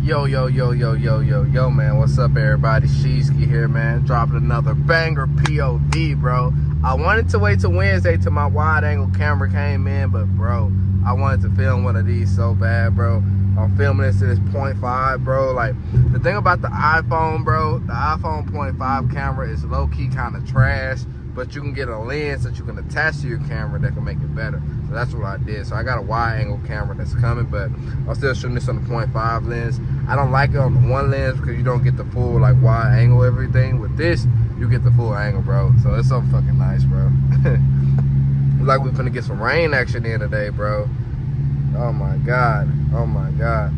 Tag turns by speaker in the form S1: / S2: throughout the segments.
S1: Yo, man, what's up, everybody? Sheeski here, man, dropping another banger POV, bro. I wanted to wait till Wednesday till my wide angle camera came in, but bro, I wanted to film one of these so bad, bro. I'm filming this to this 0.5, bro. Like, the thing about the iPhone, bro, the iPhone 0.5 camera is low-key kind of trash, but you can get a lens that you can attach to your camera that can make it better. So that's what I did. So I got a wide angle camera that's coming, but I'm still shooting this on the 0.5 lens. I don't like it on the one lens because you don't get the full like wide angle everything. With this, you get the full angle, bro. So it's so fucking nice, bro. Looks like we're finna get some rain action in today, bro. Oh my God. Oh my God.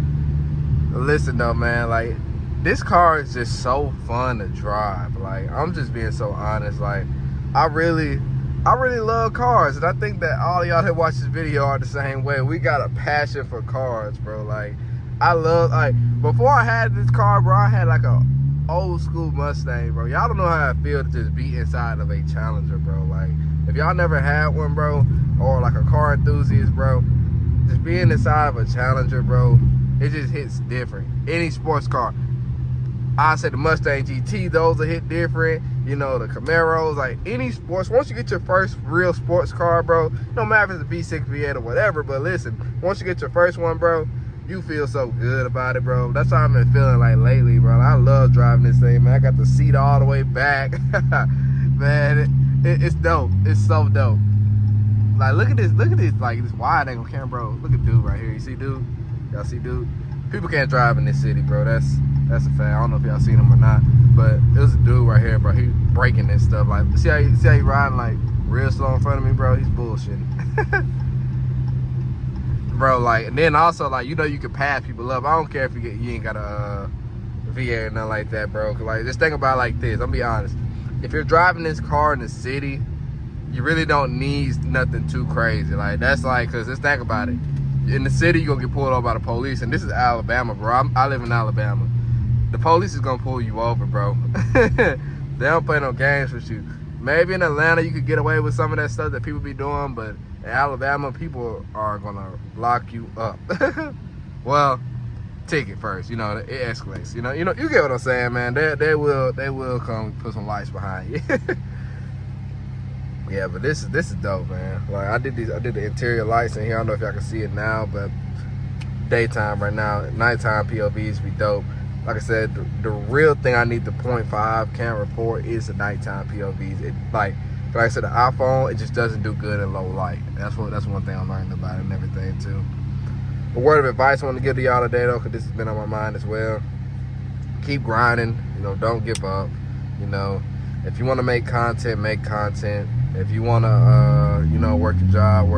S1: Listen though, man, like this car is just so fun to drive. Like, I'm just being so honest. Like, I really love cars, and I think that all y'all that watch this video are the same way. We got a passion for cars, bro. Like, I love, like, before I had this car, bro, I had like a old school Mustang, bro. Y'all don't know how I feel to just be inside of a Challenger, bro. Like, if y'all never had one, bro, or like a car enthusiast, bro, just being inside of a Challenger, bro, it just hits different. Any sports car, I say the Mustang GT, those will hit different. You know, the Camaros, like any sports. Once you get your first real sports car, bro, no matter if it's a V6, V8, or whatever, but listen, once you get your first one, bro, you feel so good about it, bro. That's how I've been feeling like lately, bro. I love driving this thing, man. I got the seat all the way back. Man, it's dope. It's so dope. Like, look at this, like this wide angle camera, bro. Look at dude right here. You see dude? Y'all see dude? People can't drive in this city, bro. That's a fact. I don't know if y'all seen him or not, but there's a dude right here, bro. He breaking this stuff. Like, see how he riding like real slow in front of me, bro? He's bullshitting. Bro, like, and then also, like, you know, you can pass people up. I don't care if you ain't got a VA or nothing like that, bro. Cause like, just think about it like this. I'm gonna be honest. If you're driving this car in the city, you really don't need nothing too crazy. Like, that's like, cause just think about it. In the city, you're gonna get pulled over by the police, and this is Alabama, bro. I live in Alabama. The police is gonna pull you over, bro. They don't play no games with you. Maybe in Atlanta you could get away with some of that stuff that people be doing, but in Alabama, people are gonna lock you up. Well, ticket first, you know, it escalates. You know, you get what I'm saying, man. They will come put some lights behind you. Yeah, but this is dope, man. Like, I did the interior lights in here. I don't know if y'all can see it now, but daytime right now, nighttime POVs be dope. Like I said, the real thing I need the 0.5 camera for is the nighttime POVs. It, like I said, the iPhone, it just doesn't do good in low light. That's one thing I'm learning about it and everything too. A word of advice I want to give to y'all today though, because this has been on my mind as well. Keep grinding. You know, don't give up. You know, if you want to make content, make content. If you want to, you know, work your job,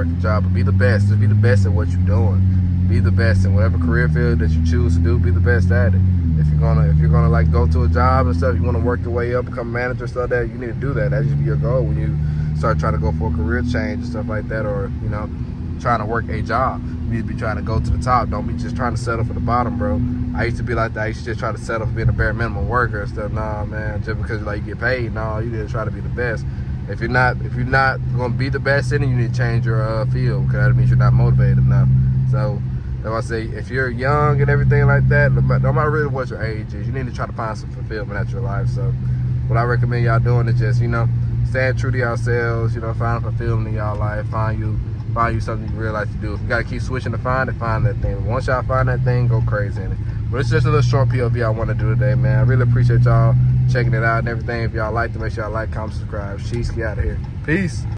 S1: but be the best. Just be the best at what you're doing. Be the best in whatever career field that you choose to do. Be the best at it. If you're gonna like go to a job and stuff, you want to work your way up, become a manager, stuff that you need to do that. That should be your goal when you start trying to go for a career change and stuff like that, or you know, trying to work a job. You need to be trying to go to the top. Don't be just trying to settle for the bottom, bro. I used to be like that. I used to just try to settle for being a bare minimum worker and stuff. Nah, man, just because like you get paid, no, you need to try to be the best. If you're not gonna be the best in it, you need to change your field, because that means you're not motivated enough. So that's why I say, if you're young and everything like that, no matter really what your age is, you need to try to find some fulfillment at your life. So what I recommend y'all doing is just, you know, staying true to yourselves, you know, find fulfillment in y'all life, find you something you really like to do. If you gotta keep switching to find that thing. Once y'all find that thing, go crazy in it. But it's just a little short POV I want to do today, man. I really appreciate y'all checking it out and everything. If y'all liked it, make sure y'all like, comment, subscribe. Sheeski out of here. Peace.